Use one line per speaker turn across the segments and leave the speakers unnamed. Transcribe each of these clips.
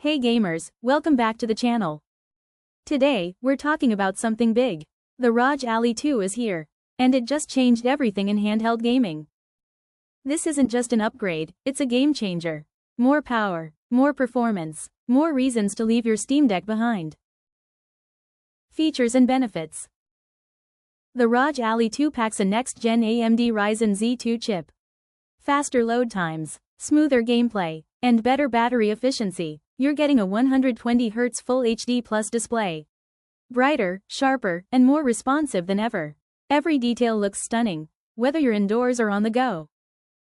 Hey gamers, welcome back to the channel. Today, we're talking about something big. The ROG Ally 2 is here. And it just changed everything in handheld gaming. This isn't just an upgrade, it's a game changer. More power, more performance, more reasons to leave your Steam Deck behind. Features and benefits. The ROG Ally 2 packs a next-gen AMD Ryzen Z2 chip. Faster load times, smoother gameplay, and better battery efficiency. You're getting a 120Hz Full HD Plus display. Brighter, sharper, and more responsive than ever. Every detail looks stunning, whether you're indoors or on the go.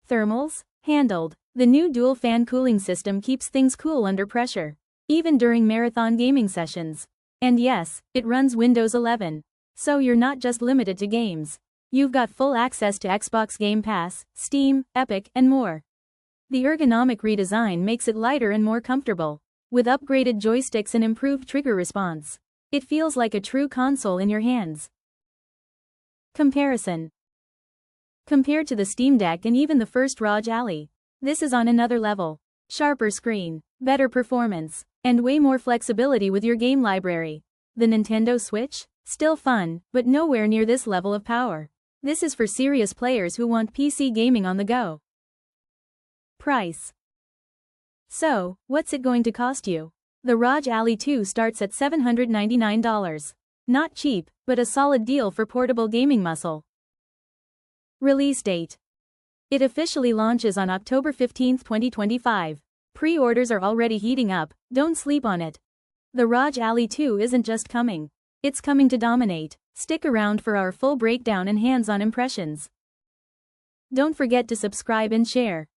Thermals? Handled. The new dual-fan cooling system keeps things cool under pressure, even during marathon gaming sessions. And yes, it runs Windows 11. So you're not just limited to games. You've got full access to Xbox Game Pass, Steam, Epic, and more. The ergonomic redesign makes it lighter and more comfortable. With upgraded joysticks and improved trigger response, it feels like a true console in your hands. Comparison. Compared to the Steam Deck and even the first ROG Ally, this is on another level. Sharper screen, better performance, and way more flexibility with your game library. The Nintendo Switch? Still fun, but nowhere near this level of power. This is for serious players who want PC gaming on the go. Price. So, what's it going to cost you? The ROG Ally 2 starts at $799. Not cheap, but a solid deal for portable gaming muscle. Release date. It officially launches on October 15, 2025. Pre-orders are already heating up, don't sleep on it. The ROG Ally 2 isn't just coming. It's coming to dominate. Stick around for our full breakdown and hands-on impressions. Don't forget to subscribe and share.